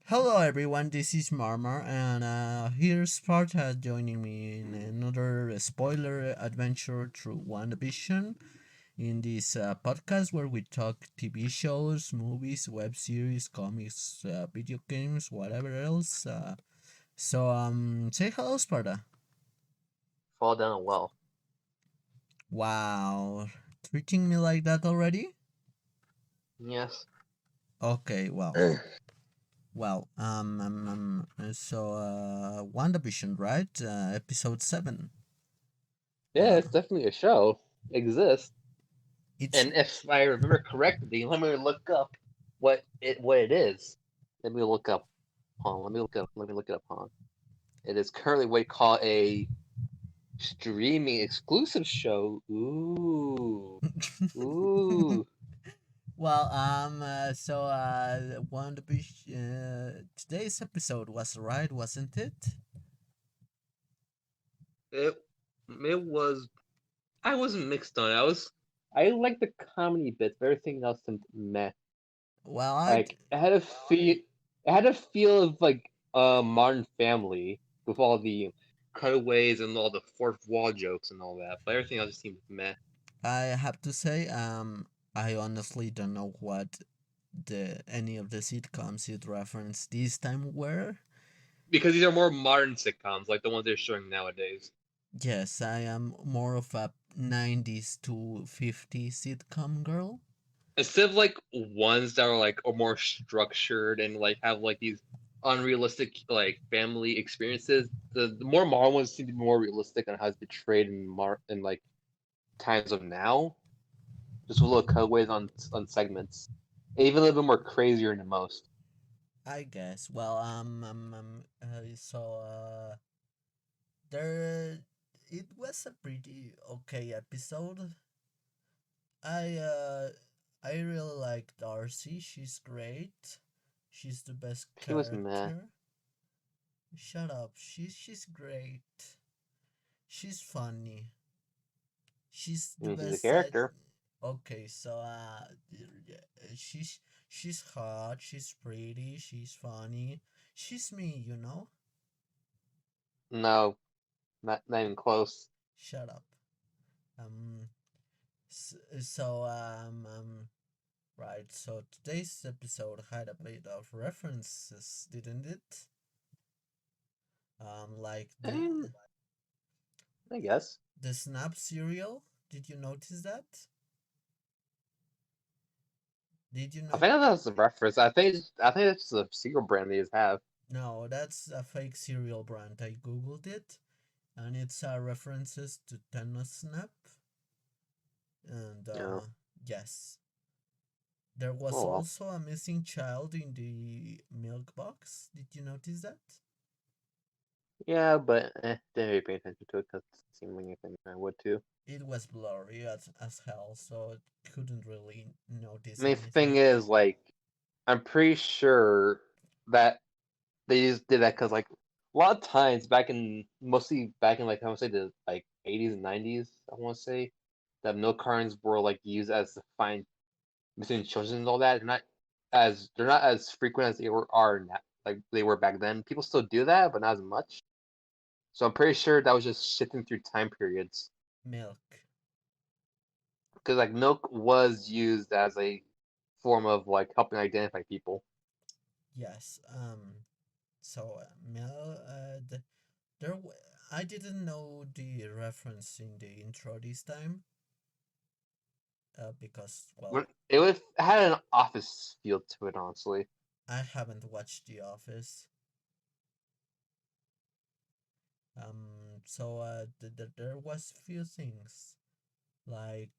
Hello everyone, this is Marmar, and here's Sparta joining me in another spoiler adventure through Wandavision in this podcast where we talk TV shows, movies, web series, comics, video games, whatever else. Say hello, Sparta. Fall down a well. Wow, treating me like that already? Yes. Okay, well, Yeah, WandaVision, right? Episode 7. Uh, it's definitely a show. Exists. it's And if I remember correctly, let me look up what it is. Let me look up Let me look it up It is currently what you call a streaming exclusive show. Ooh. Ooh. Today's episode was right, wasn't it? It it was I wasn't mixed on it. I liked the comedy bits, but everything else seemed meh. Well, I Like it had a feel of like a Modern Family with all the cutaways and all the fourth wall jokes and all that, but everything else just seemed meh. I have to say, I honestly don't know what the any of the sitcoms it referenced this time were. Because these are more modern sitcoms, like the ones they're showing nowadays. Yes, I am more of a 90s to 50s sitcom girl. Instead of like ones that are more structured and like have like these unrealistic like family experiences, the more modern ones seem to be more realistic on how it's portrayed in like times of now. Just with little cutaways on segments. Even a little bit more crazier than most. I guess. Well, there, it was a pretty okay episode. I uh I really like Darcy. She's great. She's the best She was meh. character. Shut up. She's great. She's funny. She's I the mean, she's a best side. character. Okay, she's she's hot. She's pretty. She's funny. She's me, you know. No, not even close. Shut up. Um. Right. So today's episode had a bit of references, didn't it? Like I the mean, I guess. the Snap cereal. Did you notice that? Did you I know? think that's a reference. I think it's just a secret brand they just have. No, that's a fake cereal brand. I googled it, and it's references to Tennis Snap. And You know. yes, there was Oh well. also a missing child in the milk box. Did you notice that? Yeah, but didn't really pay attention to it because it seemed like anything I would too. It was blurry as hell, so I couldn't really I notice mean, thing anything. is, like, I'm pretty sure that they just did that because like a lot of times mostly back in like I want to say the like 80s and 90s, I want to say that milk cartons were like used as to find missing children and all that. They're not as frequent as are now, like they were back then. People still do that, but not as much. So I'm pretty sure that was just shifting through time periods Milk. because like milk was used as a form of like helping identify people. Yes. There. I didn't know the reference in the intro this time. Because well, It had an office feel to it, honestly. I haven't watched The Office. There was few things like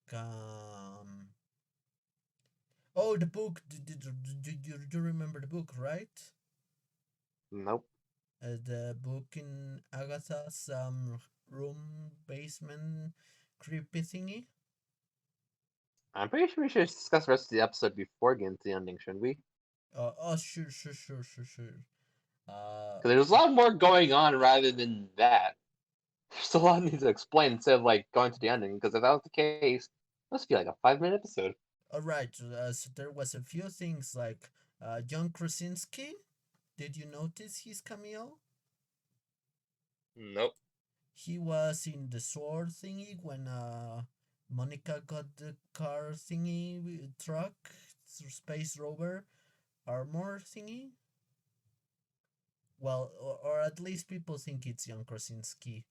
oh, the book. Do you remember the book, right? Nope. The book in Agatha's room basement creepy thingy. I'm pretty sure we should discuss the rest of the episode before getting to the ending, shouldn't we? Sure. Uh, Because there's a lot more going on rather than that. There's a lot need to explain instead of like going to the ending. Because if that was the case, it must be like a 5 minute episode. all right. So there was a few things like John Krasinski. Did you notice his cameo? Nope. He was in the sword thingy when Monica got the car thingy truck, space rover armor thingy. Well, or at least people think it's John Krasinski.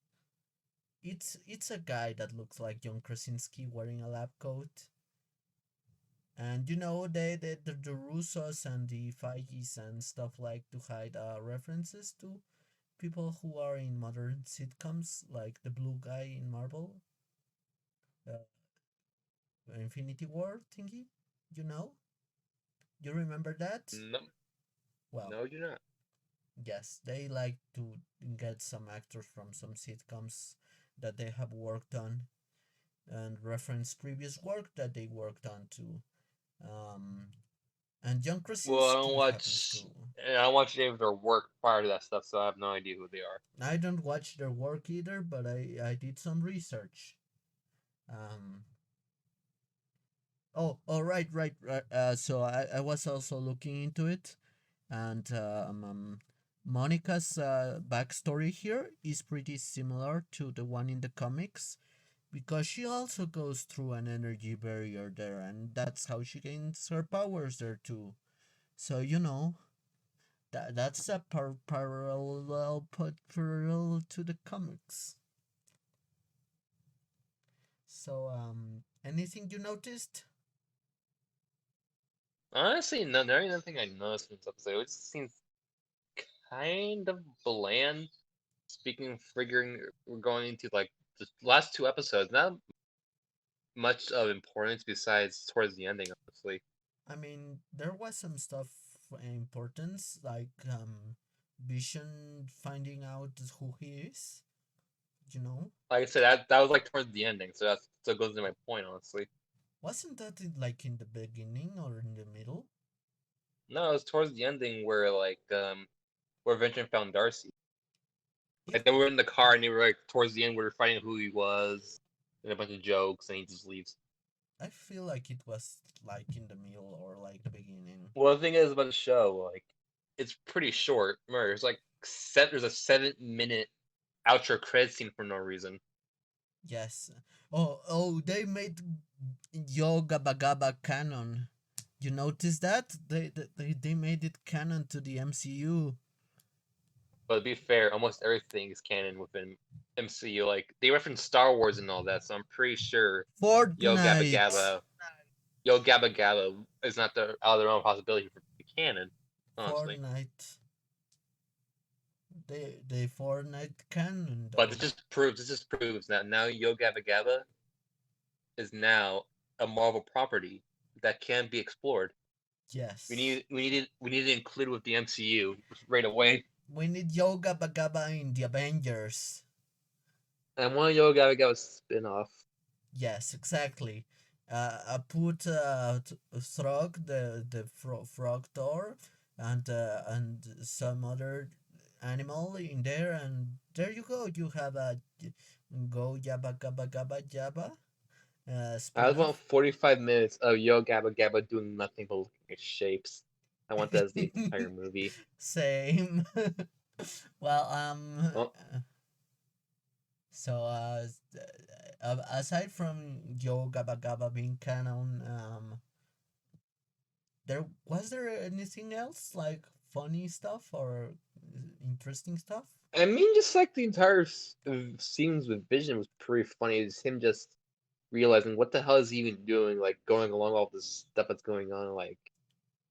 It's a guy that looks like John Krasinski wearing a lab coat. And you know the Russos and the Feige's and stuff like to hide references to people who are in modern sitcoms, like the blue guy in Marvel, uh, Infinity War thingy. You know, you remember that? Nope. Well, No, you're not. yes, they like to get some actors from some sitcoms that they have worked on and reference previous work that they worked on too. Um, and John Well, Krasinski happens to. I don't watch any of their work prior to that stuff, so I have no idea who they are. I don't watch their work either, but I did some research. Um, right. So I was also looking into it, and Monica's backstory here is pretty similar to the one in the comics because she also goes through an energy barrier there, and that's how she gains her powers there too. So you know that's a parallel put parallel to the comics. So anything you noticed? Honestly, no, there ain't nothing I noticed in this episode. It just seems kind of bland. Figuring we're going into like the last two episodes, not much of importance besides towards the ending, honestly. I mean, there was some stuff importance like Vision finding out who he is. You know, Like I said, that was like towards the ending, so that still goes to my point, honestly. wasn't that like in the beginning or in the middle? No, it was towards the ending where Vincent found Darcy. It Like they were in the car and they were like towards the end where they're finding who he was and a bunch of jokes and he just leaves. I feel like it was like in the middle or like the beginning. Well, the thing is about the show, like it's pretty short. Remember, there's a 7 minute outro credit scene for no reason. Yes. Oh, they made Yo Gabba Gabba canon. You notice that they made it canon to the MCU. But to be fair, almost everything is canon within MCU. Like they reference Star Wars and all that, so I'm pretty sure Yo Gabba Fortnite. Gabba, Yo Gabba Gabba is not the out of the realm of possibility for the canon. Honestly, Fortnite. They Fortnite canon but though. this just proves that now Yo Gabba Gabba is now a Marvel property that can be explored. Yes. We need to include with the MCU right away. We need Yoga Bagaba in the Avengers. And I want a Yo Gabba Gabba spin off. Yes, exactly. I put Throg, the frog door, and some other animal in there, and there you go. You have a go Yabba Gabba Gabba Jabba I spin just want off. 45 minutes of Yo Gabba Gabba doing nothing but looking at shapes. I want that as the entire movie. Same. Well, Well, so aside from Yo Gabba Gabba being canon, there anything else like funny stuff or interesting stuff? I mean, just like the entire scenes with Vision was pretty funny. It's him just realizing what the hell is he even doing, like going along all this stuff that's going on.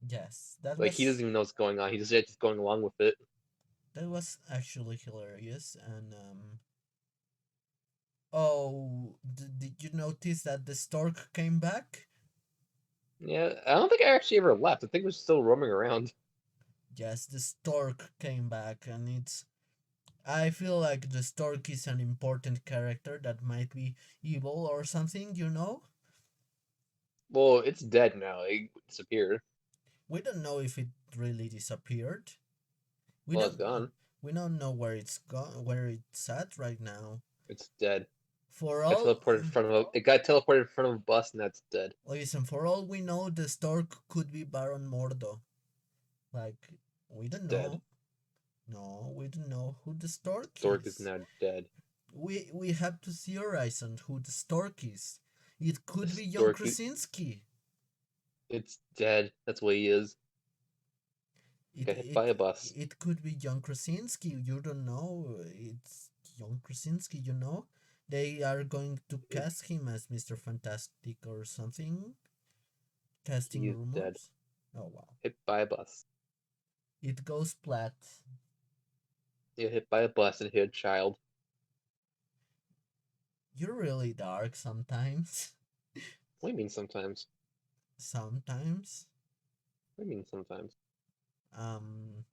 Yes, that Like he doesn't was even know what's going on. He's just going along with it. that was actually hilarious. And oh, did you notice that the stork came back? Yeah, I don't think I actually ever left. I think we're still roaming around. Yes, the stork came back, and it's. I feel like the stork is an important character that might be evil or something. You know, Well, it's dead now. It disappeared. we don't know if it really disappeared. We Well, it's don't. gone. We don't know where it's gone, where it's at right now. It's dead. For Got all, teleported in front of a. It got teleported in front of a bus, and that's dead. listen, for all we know, the stork could be Baron Mordo. Like we don't Dead. know. No, we don't know who the stork Stork is is. now dead. We have to theorize on who the stork is. It The could be John Stork, Krasinski. it's dead. That's what he is. It Got hit by it a bus. it could be John Krasinski. You don't know. It's John Krasinski. You know, they are going to cast him as Mr. Fantastic or something. Casting He's dead. rumors. Oh wow! Hit by a bus. It goes plat. He got hit by a bus and hit a child. You're really dark sometimes. What do you mean sometimes? Sometimes. What do you mean sometimes? Um.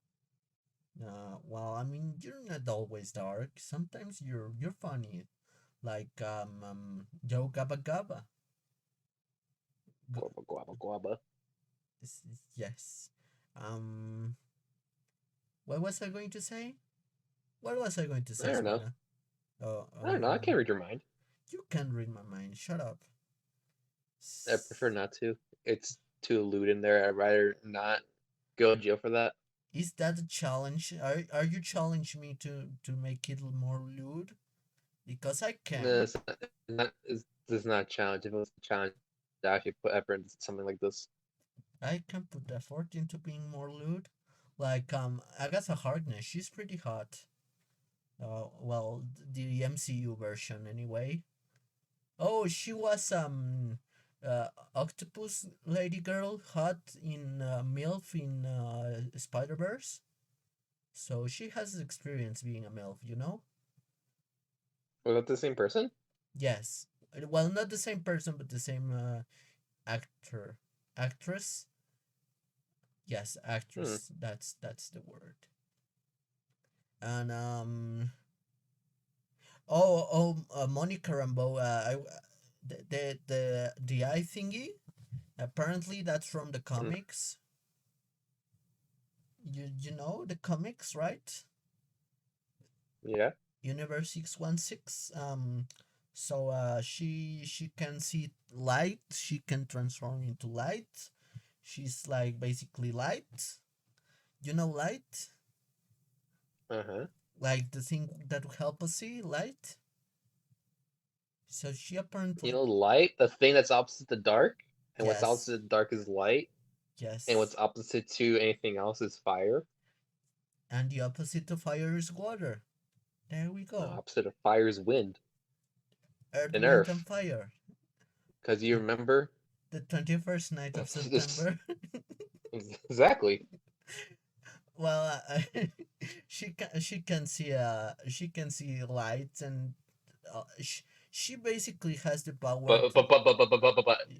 Well, I mean, you're not always dark. Sometimes you're funny, like Joe Gabba Gabba. Guaba guaba guaba. Yes. Um. What was I going to say? What was I going to I say, don't know. Sparta? Oh, I don't know. I can't read your mind. you can read my mind. Shut up. I prefer not to. It's too lewd in there. I'd rather not go to jail for that. Is that a challenge? Are you challenging me to make it more lewd? Because I No, can. this is not a challenge. If it was a challenge, I actually put effort into something like this. I can put effort into being more lewd. Like Agatha Harkness, she's pretty hot. Well, the MCU version anyway. Oh, she was octopus lady girl hot in MILF in Spider Verse. So she has experience being a MILF, you know? Was that the same person? Yes. Well, not the same person, but the same actor, actress. Yes, Hmm. actress. That's the word. And Monica Rambeau. The eye thingy. Apparently, that's from the Hmm. comics. You know the comics, right? Yeah. Universe 616. So she can see light. She can transform into light. She's like basically light. You know light, Uh huh. like the thing that will help us see light. So she You apparently know, light, the thing that's opposite the dark, and what's yes, opposite the dark is light, and what's yes, opposite to anything else is fire. and the opposite of fire is water. There we go. Opposite of fire is wind Earth, and wind, and earth. fire. Because you The remember, the 21st night of this September. exactly. Well, she can see lights and she basically has the power But to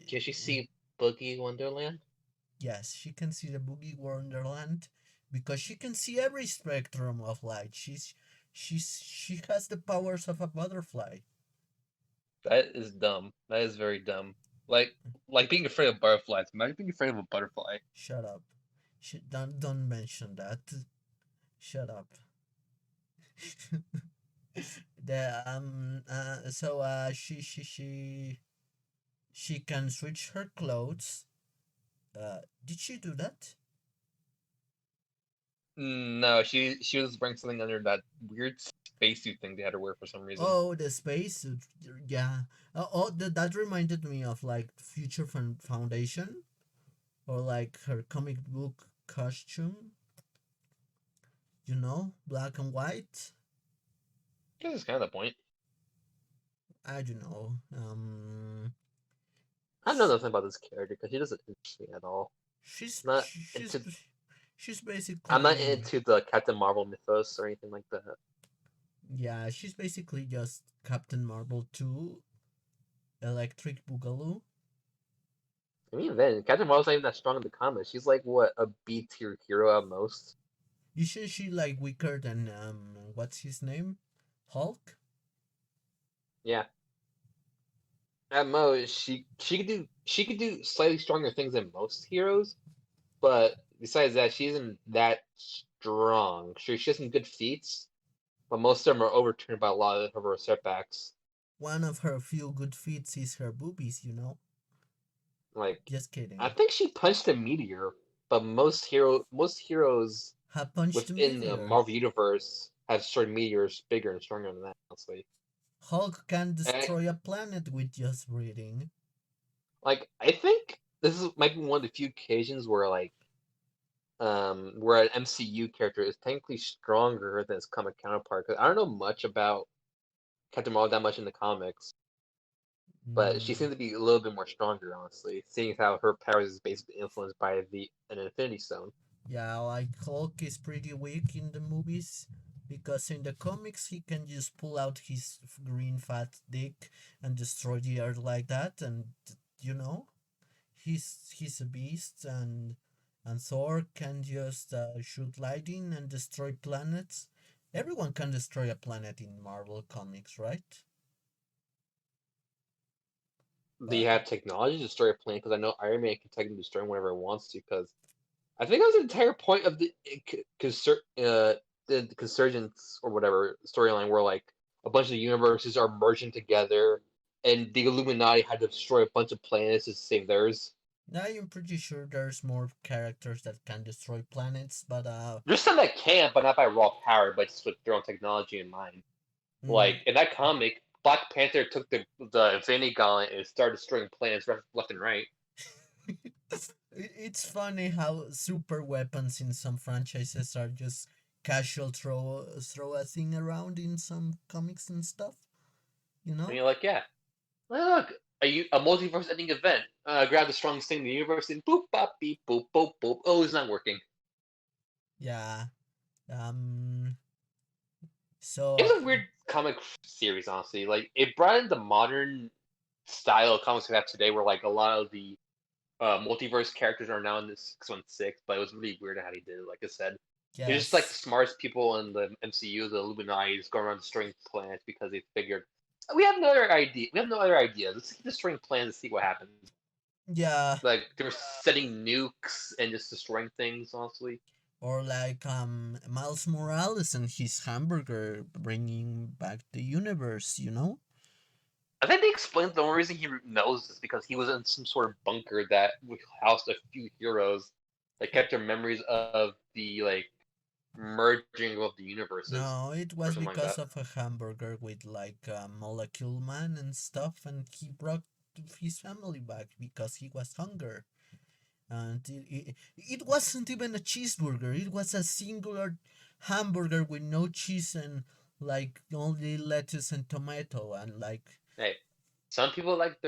can she see Boogie Wonderland? yes, she can see the boogie wonderland because she can see every spectrum of light. She has the powers of a butterfly. That is dumb. That is very dumb. Like like being afraid of butterflies. Imagine being afraid of a butterfly. Shut up. Don't mention that. Shut up. the so she can switch her clothes. Did she do that? No, she was wearing something under that weird spacesuit thing they had her wear for some reason. Oh, the spacesuit. Yeah. That reminded me of like Future Foundation or like her comic book costume. You know, black and white. This is kind of the point. I don't know. I know nothing about this character because she doesn't interest me at all. She's Not she- into. she's I'm not basically into the Captain Marvel mythos or anything like that. yeah, she's basically just Captain Marvel 2 Electric Boogaloo. I mean, then Captain Marvel's not even that strong in the comics. She's like what a B tier hero at most. Isn't she like weaker than what's his name? Hulk? Yeah, at most she could do slightly stronger things than most heroes, but besides that, she isn't that strong. Sure, she has some good feats, but most of them are overturned by a lot of her setbacks. One of her few good feats is her boobies, you know? Like, Just I kidding. think she punched a meteor, but most heroes Ha punched a within the meteor. Marvel universe has destroyed meteors bigger and stronger than that. Honestly, Hulk can and destroy a planet with just breathing. like I think this is might be one of the few occasions where an MCU character is technically stronger than its comic counterpart. Because I don't know much about Captain Marvel that much in the comics, but she Mm, seems to be a little bit more stronger, honestly, seeing as how her powers is basically influenced by the an Infinity Stone. yeah, like Hulk is pretty weak in the movies because in the comics he can just pull out his green fat dick and destroy the earth like that, and you know he's a beast, and Thor can just shoot lightning and destroy planets. Everyone can destroy a planet in Marvel comics, right? Do you Uh, have technology to destroy a planet? Because I know Iron Man can technically destroy them whenever he wants to. Because I think that was the entire point of the Consurgence or whatever storyline, where like a bunch of the universes are merging together, and the Illuminati had to destroy a bunch of planets to save theirs. I'm pretty sure there's more characters that can destroy planets, but There's some that can, but not by raw power, but just with their own technology in mind. Like mm, in that comic, Black Panther took the Infinity Gauntlet and started destroying planets left and right. it's funny how super weapons in some franchises are just casual throw a thing around in some comics and stuff. You And know? you're like, yeah, look, a multiverse ending event. Grab the strongest thing in the universe and boop, bop, beep, boop, boop, boop. Oh, it's not working. Yeah. Um. So It was a weird comic series, honestly. Like it brought in the modern style of comics we have today, where like a lot of the multiverse characters are now in this 616, but it was really weird how he did it. Like I said, they're just like the yes. smartest people in the MCU, the Illuminati, just going around destroying planets because they figured we have no other idea. We have no other ideas. Let's keep destroying planets and see what happens. Yeah. Like they were setting nukes and just destroying things. Honestly, Or like Miles Morales and his hamburger bringing back the universe. You know? I think they explained the only reason he knows is because he was in some sort of bunker that housed a few heroes that kept their memories of the like merging of the universes No, it or was something like because that. of a hamburger with like a molecule man and stuff, and he brought his family back because he was hungry. And it wasn't even a cheeseburger, it was a singular hamburger with no cheese and like only lettuce and tomato and like Hey, some people like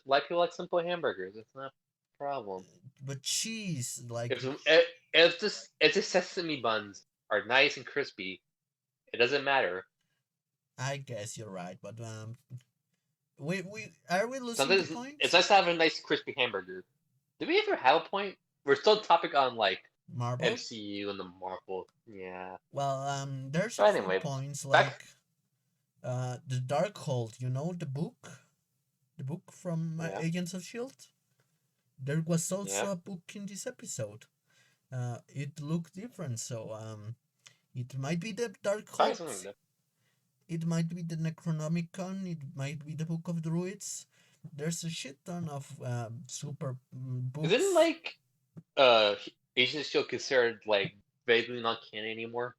like people like simple hamburgers. It's not a problem. but cheese like If the sesame buns are nice and crispy, it doesn't matter. I guess you're right, but we are we losing the Sometimes it's point? nice to have a nice crispy hamburger. Did we ever have a point? We're still topic on like Marble. MCU and the Marvel. Yeah. Well, there's a But few anyway, points back. like the Dark Hold, you know, the book from Yeah. Agents of Shield. There was Yeah. also a book in this episode. It looked different, so it might be the Dark Probably Hold. something like that. It might be the Necronomicon. It might be the Book of Druids. There's a shit ton of super Isn't books. like Agents still considered like vaguely not canon anymore?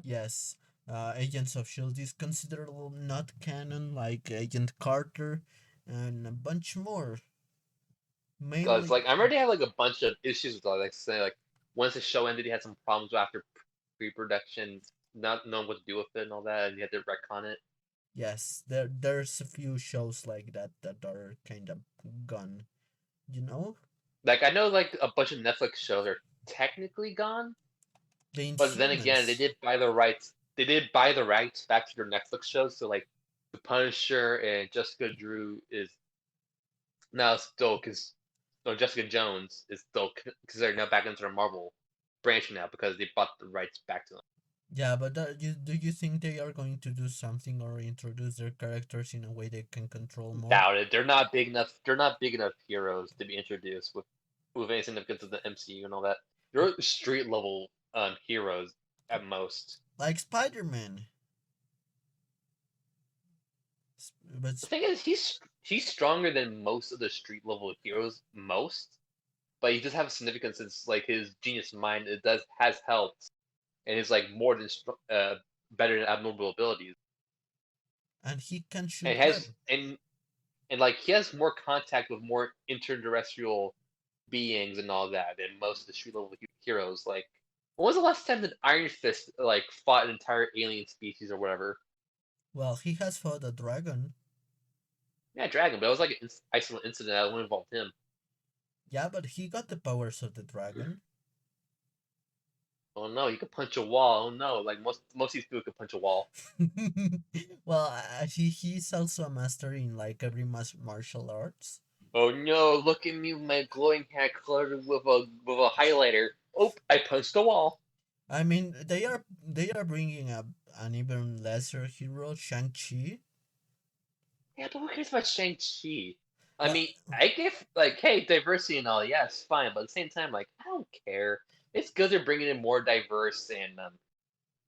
Yes, Agents of Shield is considered not canon, like Agent Carter, and a bunch more. Because Mainly, like I remember they had like a bunch of issues with that. Like say like once the show ended, they had some problems after pre-production, not knowing what to do with it and all that, and you had to retcon it. yes, there's a few shows like that that are kind of gone. You know, Like I know like a bunch of Netflix shows are technically gone, the but then again, Inhumans. They did buy the rights back to their Netflix shows. So like, The Punisher and Jessica Drew is now still because no Jessica Jones is still considered now back into the Marvel branch now because they bought the rights back to them. Yeah, but do you think they are going to do something or introduce their characters in a way they can control more? Doubt it. They're not big enough. They're not big enough heroes to be introduced with any significance of the MCU and all that. They're street level heroes at most. Like Spider Man. But The thing is, he's stronger than most of the street level heroes. Most, but he does have significance since like his genius mind it does has helped. and is like more than better than abnormal abilities, And he can shoot and web. has and like he has more contact with more interterrestrial beings and all that than most of the street level heroes. Like, when was the last time that Iron Fist like fought an entire alien species or whatever? Well, he has fought a dragon. Yeah, Dragon, but it was like an isolated incident that only involved him. Yeah, but he got the powers of the dragon. Oh no, he could punch a wall. Oh no, like most of these people could punch a wall. Well, he's also a master in like every martial arts. Oh no, look at me with my glowing hat colored with a highlighter. Oh, I punched a wall. I mean, they are bringing up an even lesser hero, Shang Chi. Yeah, but who cares about Shang-Chi? I Well, mean, I give like, hey, diversity and all, yes, fine, but at the same time, like, I don't care. It's good they're bringing in more diverse and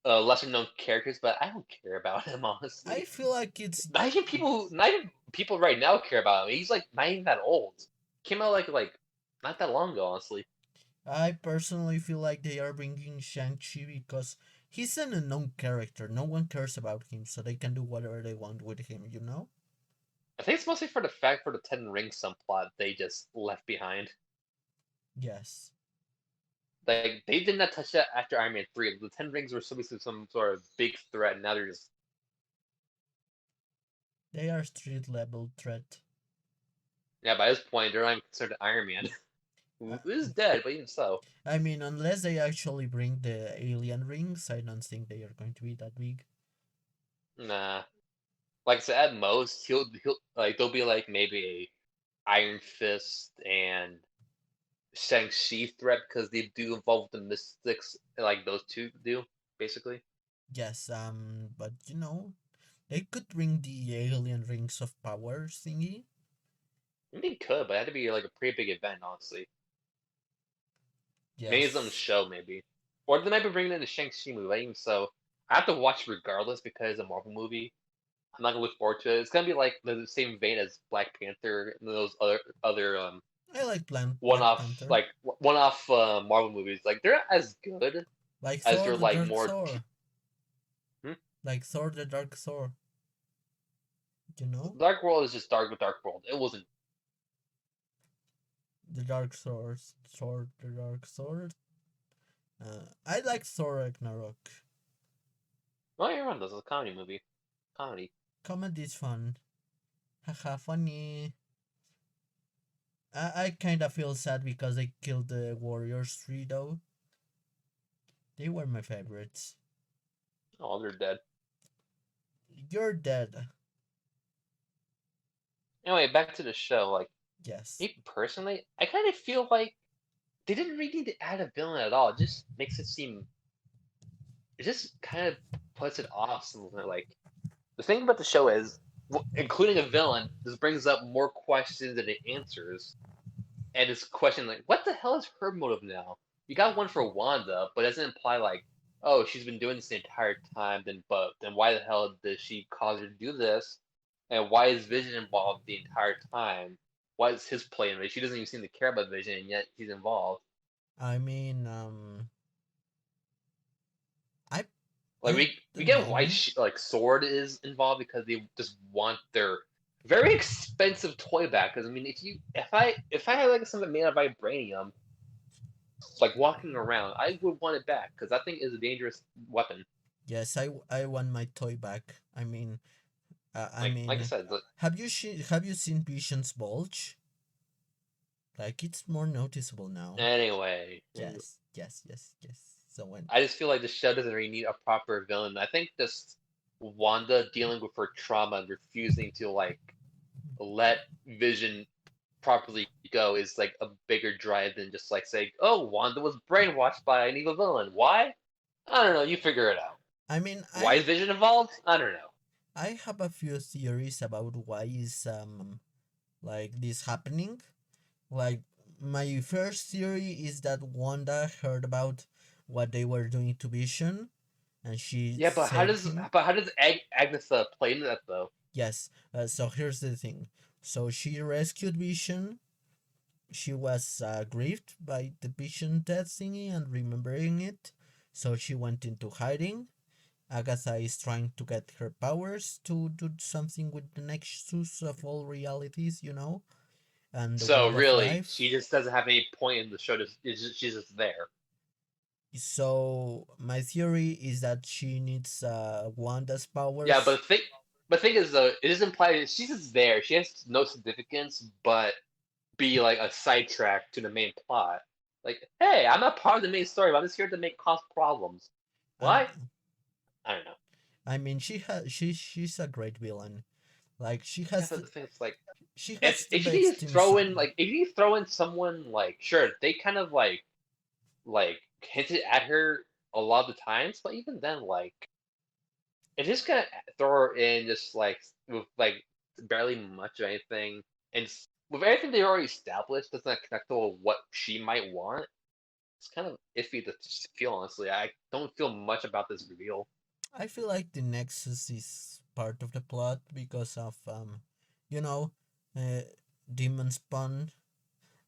lesser known characters, but I don't care about him I honestly. feel like it's. Not even people right now care about him. He's like not even that old. Came out like not that long ago, honestly. I personally feel like they are bringing Shang Chi because he's an unknown character. No one cares about him, so they can do whatever they want with him. You know? I think it's mostly for the fact for the Ten Rings subplot they just left behind. Yes, Like they did not touch that after Iron Man 3. The Ten Rings were supposed to be some sort of big threat, and now they're just they are street level threat. yeah. By this point, they're not even concerned with Iron Man. Uh, Who is dead, but even so, I mean, unless they actually bring the alien rings, I don't think they are going to be that big. nah. Like I said, at most he'll like there'll be like maybe a Iron Fist and Shang-Chi threat because they do involve the Mystics, like those two do, basically. Yes, but they could bring the alien rings of power thingy. I mean, they could, but it had to be like a pretty big event, honestly. Maybe it's on the Yes, show, maybe. Or they might be bringing in the Shang-Chi movie, like, even so. I have to watch regardless because it's a Marvel movie. I'm not gonna look forward to it. It's gonna be like the same vein as Black Panther and those other I like Black one-off Panther, Marvel movies. Like they're not as good like as Thor, they're the like Dark more. Thor, Hmm? like Thor, the Dark Thor. You know, Dark World is just Dark World. It wasn't. the Dark Thor, Thor, the Dark Thor. I like Thor Ragnarok. Oh, you're right. This is a comedy movie. Comedy. Comedy is fun. Haha, funny. I kind of feel sad because they killed the Warriors 3 though. They were my favorites. Oh, they're dead. You're dead. Anyway, back to the show. Like Yes. me personally, I kind of feel like they didn't really need to add a villain at all. It just makes it seem. It just kind of puts it off. Something like the thing about the show is, including a villain, this brings up more questions than it answers. And this question like, what the hell is her motive now? You got one for Wanda, but it doesn't imply like, oh, she's been doing this the entire time. Then why the hell did she cause her to do this? And why is Vision involved the entire time? Why is his play in it? She doesn't even seem to care about Vision, and yet he's involved. I mean, I Like I we don't get why know. like Sword is involved because they just want their very expensive toy back. Because I mean, if I had like something made of vibranium like walking around, I would want it back because that thing is a dangerous weapon. Yes, I want my toy back. I mean, I Like I mean, said, have you seen Vision's bulge? Like it's more noticeable now. anyway, Yes, yes, yes, yes. So when I just feel like the show doesn't really need a proper villain. I think just Wanda dealing with her trauma and refusing to like let Vision properly go is like a bigger drive than just like saying, "Oh, Wanda was brainwashed by an evil villain." Why? I don't know. You figure it out. I mean, Why is Vision involved? I don't know. I have a few theories about why is like this happening. Like my first theory is that Wanda heard about what they were doing to Vision and she Yeah, saved him. but how does Agatha play into that though? Yes. So here's the thing. So she rescued Vision. She was grieved by the Vision death thingy and remembering it. So she went into hiding. Agatha is trying to get her powers to do something with the nexus of all realities, and the So world of really, she life. just doesn't have any point in the show. She's just there. So my theory is that she needs Wanda's Yeah, powers. but the thing is though, it is implied that she's just there. She has no significance, but be like a sidetrack to the main plot. Like, hey, I'm not part of the main story, but I'm just here to make cause problems. I Why? I don't know. I mean she's a great villain. Like Yeah, but the thing is, like, she has the if you need to best throw in inside. like if you need to throw in someone like sure they kind of like hinted at her a lot of the times, but even then like it just gonna throw her in just like with like barely much of anything, and with everything they already established, doesn't connect to what she might want. It's kind of iffy to feel honestly. I don't feel much about this reveal. I feel like the Nexus is part of the plot because of you know, uh, Demon Spawn.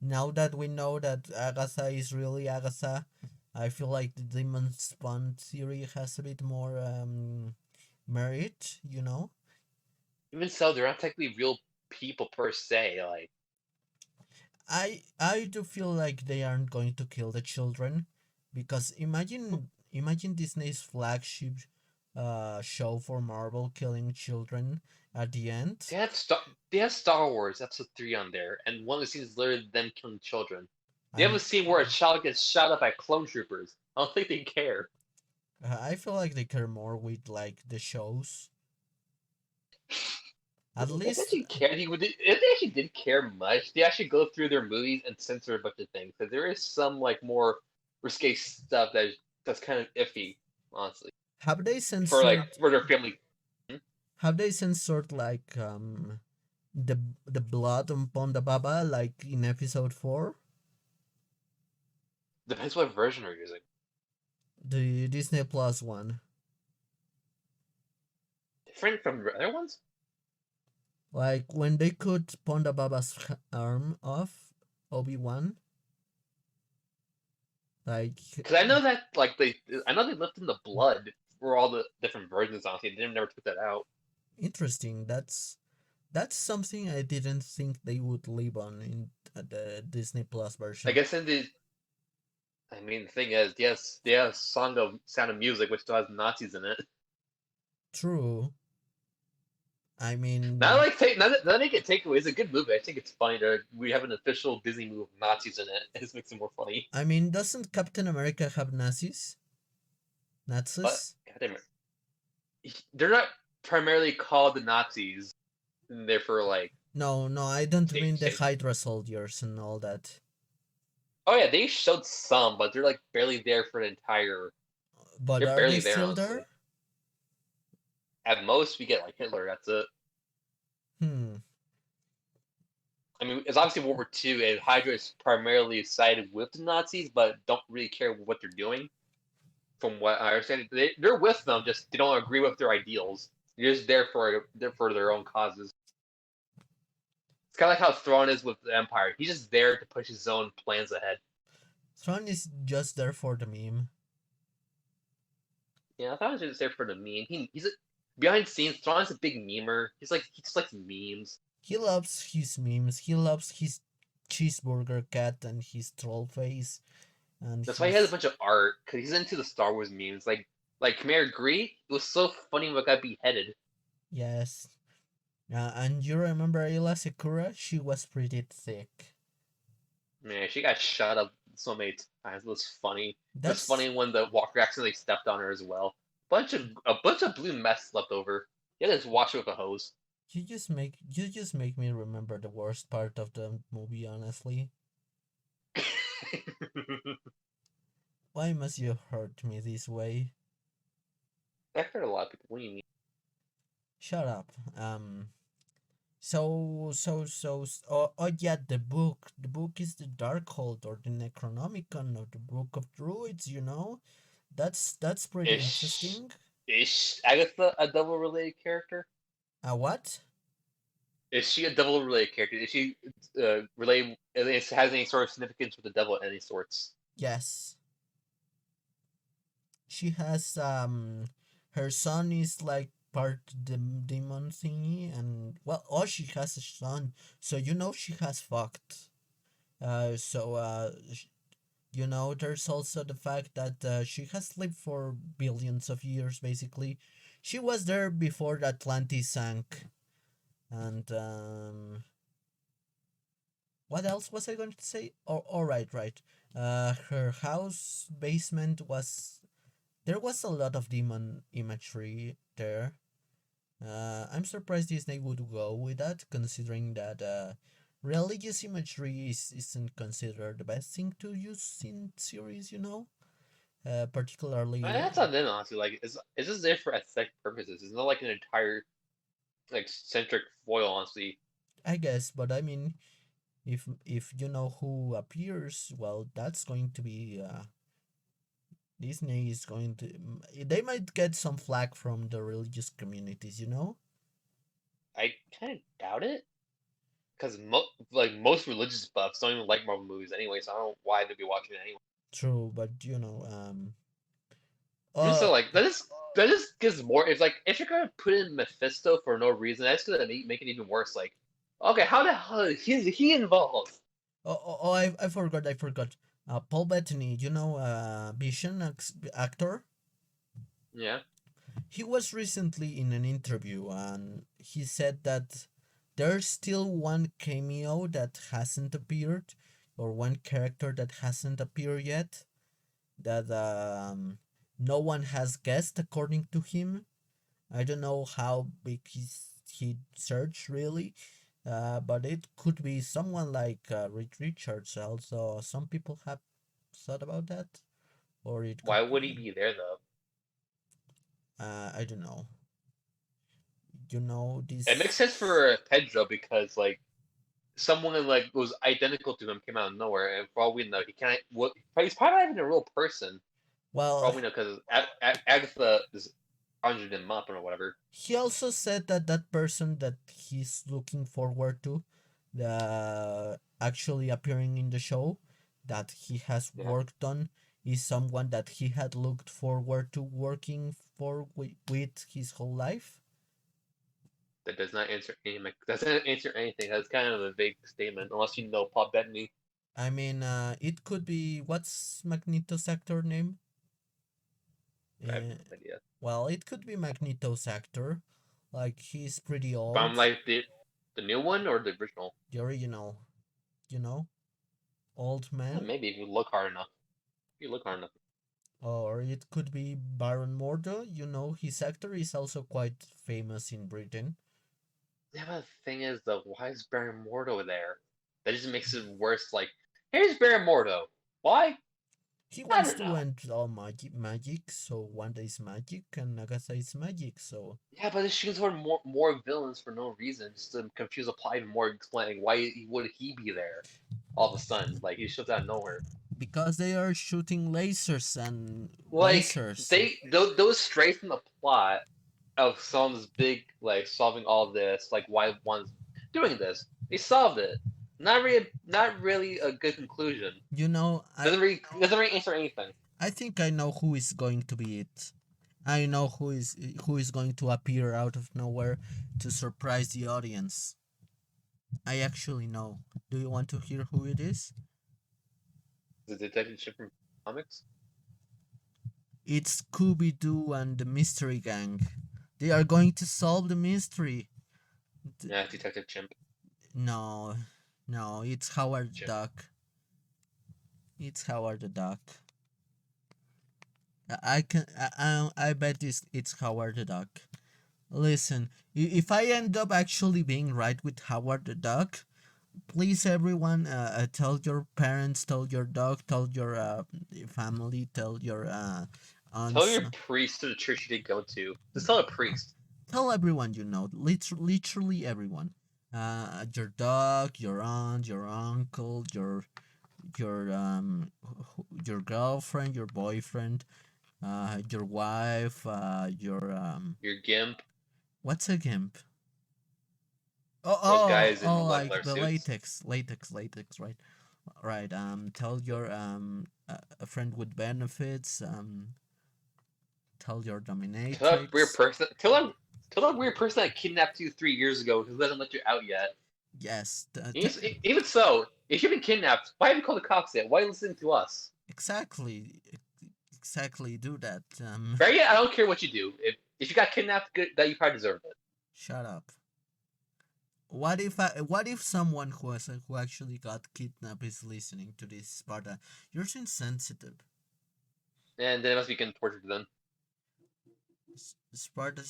Now that we know that Agatha is really Agatha, I feel like the Demon Spawn theory has a bit more merit. Even so, they're not technically real people per se. Like, I do feel like they aren't going to kill the children, because imagine Disney's flagship show for Marvel killing children at the end. they have Star Wars Episode 3 on there, and one of the scenes is literally them killing children. They have a I'm scene where a child gets shot up by clone troopers. I don't think they care. I feel like they care more with like the shows. At If they least actually cared, if they actually did care much, they actually go through their movies and censor a bunch of things. Because there is some like more risque stuff that's kind of iffy, honestly, have they for like censored for their family. Hmm? like the blood on Ponda Baba like in episode 4, Depends what version you're using. the Disney Plus one. Different from the other ones. Like when they cut Ponda Baba's arm off, Obi-Wan, like Because I know that I know they left in the blood for all the different versions. Honestly, they never took that out. interesting. That's something I didn't think they would leave on in the Disney Plus I version. guess in the I mean, the thing is, yes, they have Song of Sound of Music, which still has Nazis in it. True. I Not mean, like not make it takeaway. It's a good movie. I think it's funny that we have an official Disney movie with Nazis in it. It just makes it more funny. doesn't Captain America have Nazis? But Nazis? goddamn it, they're not primarily called the Nazis. They're for like No, no, I don't safe, mean the safe. Hydra soldiers and all that. Oh yeah, they showed some, but they're like barely there for the entire. But They're are they barely there, still there? honestly. At most, we get like Hitler. That's it. Hmm. I mean, it's obviously World War II, and Hydra is primarily sided with the Nazis, but don't really care what they're doing. From what I understand, they're with them, just they don't agree with their ideals. They're just there for their own causes. It's kind of like how Thrawn is with the Empire. He's just there to push his own plans ahead. Thrawn is just there for the meme. Yeah, I thought he was just there for the meme. Behind the scenes. Thrawn's a big memer. He just likes memes. He loves his memes. He loves his cheeseburger cat and his troll face and That's why he has a his bunch of art because he's into the Star Wars memes. Like Khmer Greed. It was so funny when I got beheaded. yes. And you remember Ayla Sakura? She was pretty thick. Man, she got shot up so many times. It was funny. It was That's funny when the walker accidentally stepped on her as well. A bunch of blue mess left over. You had to just wash it with a hose. you just make me remember the worst part of the movie. Honestly, why must you hurt me this way? That hurt a lot of people. What do you mean? Shut up. Oh yeah, the book is the Darkhold or the Necronomicon of the Book of Druids. That's pretty Is interesting. is Agatha a devil related character? What? Is she a devil related character? Is she related? Has any sort of significance with the devil of any sorts? Yes. She has her son is like part the demon thingy, and well, oh, she has a son, so she has fucked. There's also the fact that she has lived for billions of years, basically. She was there before Atlantis sank. And what else was I going to say? Oh, right, right. Her house basement was. There was a lot of demon imagery there. I'm surprised Disney would go with that, considering that religious imagery isn't considered the best thing to use in series. Particularly, That's not them, honestly. Like, it's just there for aesthetic purposes. It's not like an entire like centric foil, honestly. I guess, but I mean, if you know who appears, well, that's going to be Disney is going to. They might get some flack from the religious communities. I kind of doubt it because like most religious buffs don't even like Marvel movies anyway, so I don't know why they'd be watching it anyway. True, but I'm just uh, so, like that just gives more. It's like if you're gonna put in Mephisto for no reason, that's gonna make it even worse. Like, okay, how the hell is he involved? I forgot. Paul Bettany, Vision actor. Yeah, He was recently in an interview and he said that there's still one cameo that hasn't appeared, or one character that hasn't appeared yet, that no one has guessed according to him. I don't know how big he searched really, but it could be someone like Reed Richards. Also, some people have thought about that, or it why could would he be be there though? I don't know. It makes This. sense for Pedro because like someone like was identical to him came out of nowhere, and for all we know, he can't. Well, he's probably not even a real person. For Well, all we know, because Agatha is conjured him up or whatever. he also said that that person that he's looking forward to, the actually appearing in the show, that he has Yeah, worked on, is someone that he had looked forward to working with his whole life. that does not answer any. Doesn't answer anything. That's kind of a vague statement, unless you know Paul Bettany. I mean, it could be what's Magneto's actor name? I have Uh, no idea. well, it could be Magneto's actor. Like he's pretty But I'm old, like the new one or the original. the original, you know, old man. Maybe if you look hard enough. If you look hard enough. Or it could be Baron Mordo. His actor is also quite famous in Britain. Yeah, but the thing is, though, why is Baron Mordo there? That just makes it worse. Like, here's Baron Mordo. Why? He I wants don't to know. end all magic, so Wanda is magic and Agatha is magic, so. Yeah, but she gives her more villains for no reason, just to confuse the plot even more, explaining why would he be there all of a sudden. Like, he shows out of nowhere. Because they are shooting lasers and Like, lasers. those stray from the plot of someone's big, like, solving all this, like, why one's doing this. They solved it. Not really a good conclusion. You know, I Doesn't really answer anything. I think I know who is going to be it. I know who is going to appear out of nowhere to surprise the audience. I actually know. Do you want to hear who it is? The detective from comics. It's Scooby Doo and the Mystery Gang. They are going to solve the mystery. Yeah, Detective Chimp. No, no, it's Howard the Chimp. Duck. It's Howard the Duck. I can. I bet it's Howard the Duck. Listen, if I end up actually being right with Howard the Duck, please everyone, tell your parents, tell your dog, tell your family, tell your Tell aunts. your priest to the church you did go to. Just tell a priest. Tell everyone you know, literally everyone. Your dog, your aunt, your uncle, your girlfriend, your boyfriend, your wife, your Your gimp. what's a gimp? Those guys in Like molecular the suits. latex, right? Right. Tell your a friend with benefits. Tell your Tell that weird dominatrix. person. Tell that weird person that kidnapped you 3 years ago who doesn't let you out yet. Yes, Even so, if you've been kidnapped, why haven't you called the cops yet? Why listen to us? exactly, exactly. Do that. Right? I don't care what you do. If you got kidnapped, good, that you probably deserve it. Shut up. What if someone who actually got kidnapped is listening to this, Sparta? You're so insensitive. And then it must be getting tortured then. Sparta,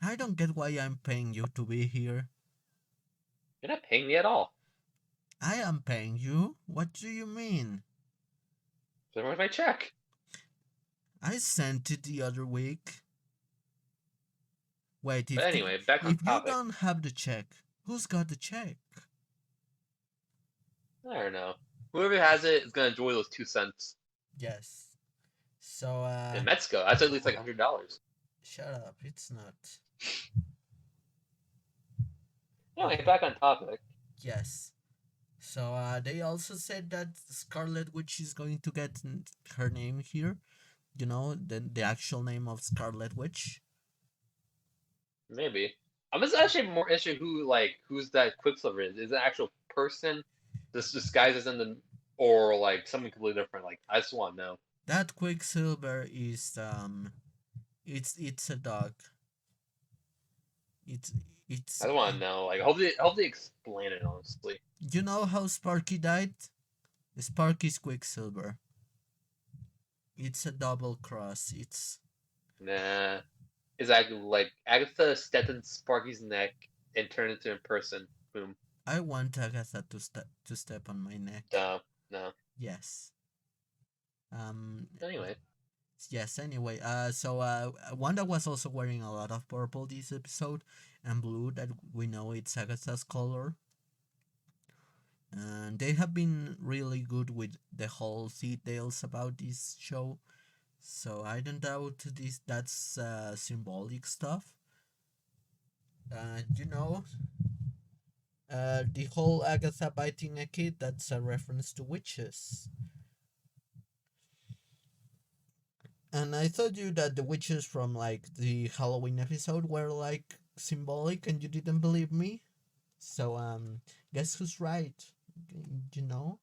I don't get why I'm paying you to be here. You're not paying me at all. I am paying you. What do you mean? So where's my check? I sent it the other week. Wait, But anyway, back on if you topic. don't have the check, who's got the check? I don't know. Whoever has it is gonna enjoy those 2 cents. Yes. So In Mexico, that's at least like $100. shut up. It's not. Anyway, back on topic. Yes. So they also said that Scarlet Witch is going to get her name here. You know, the actual name of Scarlet Witch. Maybe. I'm just actually more interested who's that Quicksilver is. Is it an actual person? This disguises in the or like something completely different? Like I just want to know. That Quicksilver is it's a dog. It's I it's just want to know. Like I hope they explain it honestly. you know how Sparky died? Sparky's Quicksilver. It's a double cross. It's Nah. Is that like Agatha stepped in Sparky's neck and turned into a person? Boom. I want Agatha to step on my neck. No. No. Yes. Um Anyway. yes, anyway. Wanda was also wearing a lot of purple this episode and blue that we know it's Agatha's color. And they have been really good with the whole details about this show. So I don't doubt that's symbolic stuff. You know, the whole Agatha biting a kid, that's a reference to witches. And I told you that the witches from like the Halloween episode were like symbolic and you didn't believe me. So guess who's right? You know?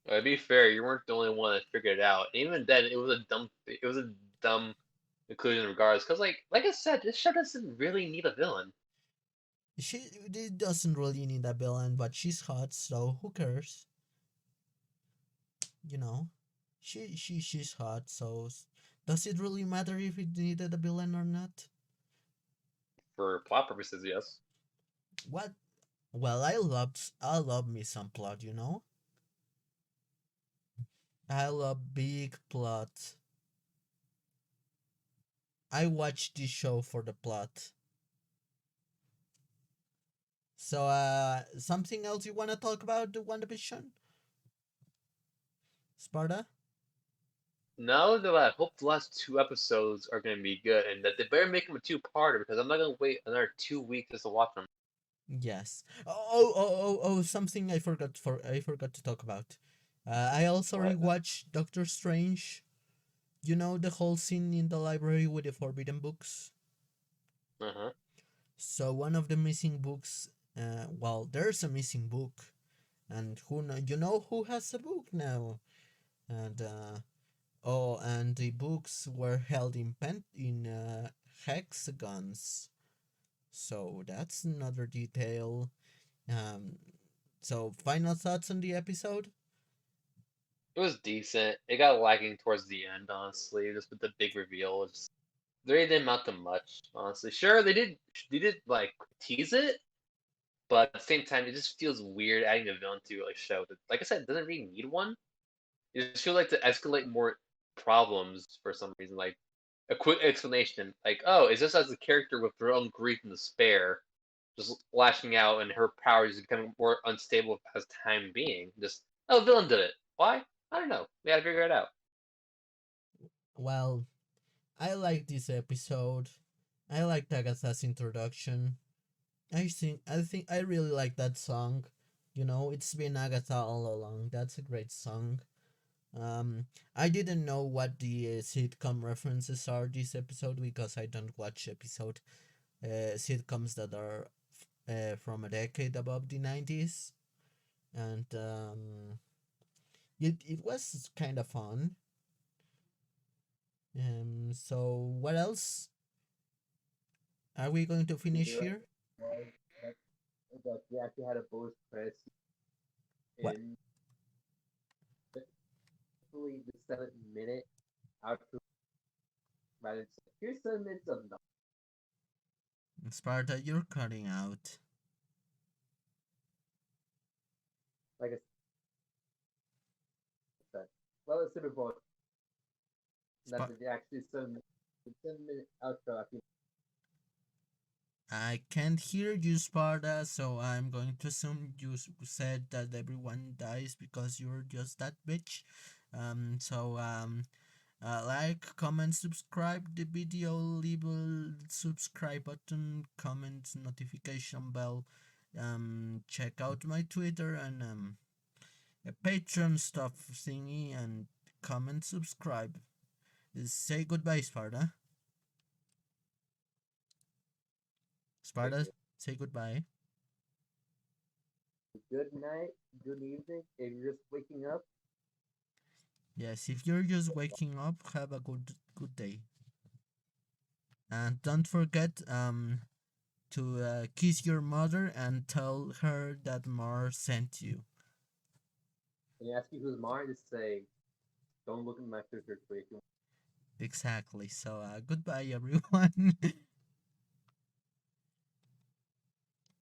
To be fair, you weren't the only one that figured it out. And even then, it was a dumb conclusion regardless. Because like I said, this show doesn't really need a villain. She doesn't really need a villain, but she's hot, so who cares? You know? She's hot, so does it really matter if it needed a villain or not? For plot purposes, yes. What? Well, I love me some plot, you know? I love big plot. I watch this show for the plot. So, something else you want to talk about the WandaVision? Sparta? No, though, I hope the last 2 episodes are going to be good, and that they better make them a two-parter because I'm not going to wait another 2 weeks just to watch them. Yes. Oh, something I forgot to talk about. I also What? rewatched Doctor Strange. You know the whole scene in the library with the forbidden books? Uh-huh. So one of the missing books, well, there's a missing book, and you know who has a book now, and and the books were held in hexagons. So that's another detail. Um, so final thoughts on the episode? It was decent. It got lagging towards the end, honestly, just with the big reveal. They really didn't amount to much, honestly. Sure, they did like tease it, but at the same time, it just feels weird adding a villain to like show that, like I said, it doesn't really need one. It just feels like to escalate more problems for some reason. Like a quick explanation, like, oh, it's just as a character with her own grief and despair, just lashing out, and her powers becoming more unstable as time being. Just oh, villain did it. Why? I don't know. We gotta figure it out. Well, I like this episode. I like Agatha's introduction. I think I really like that song. You know, it's been Agatha all along. That's a great song. Um, I didn't know what the sitcom references are this episode because I don't watch sitcoms that are from a decade above the 90s. And it was kind of fun. So, what else? Are we going to finish You're here? right. That we actually had a bonus credit What? in literally the 7 minute outro. Rather, here's 7 minutes of nothing. Sparta, you're cutting out. Like I said, well, it's Super Bowl. That Sp- the actually 7 minute outro. I feel I can't hear you, Sparta, so I'm going to assume you said that everyone dies because you're just that bitch. Like, comment, subscribe the video, leave a subscribe button, comment, notification bell. Check out my Twitter and a Patreon stuff thingy, and comment, subscribe. Say goodbye, Sparta. like Sparta, say goodbye. good night, good evening. If you're just waking up, Yes, if you're just waking up, have a good day. And don't forget to kiss your mother and tell her that Mar sent you. and you ask you who's mine, just say, don't look at my picture quick. Exactly. So goodbye, everyone.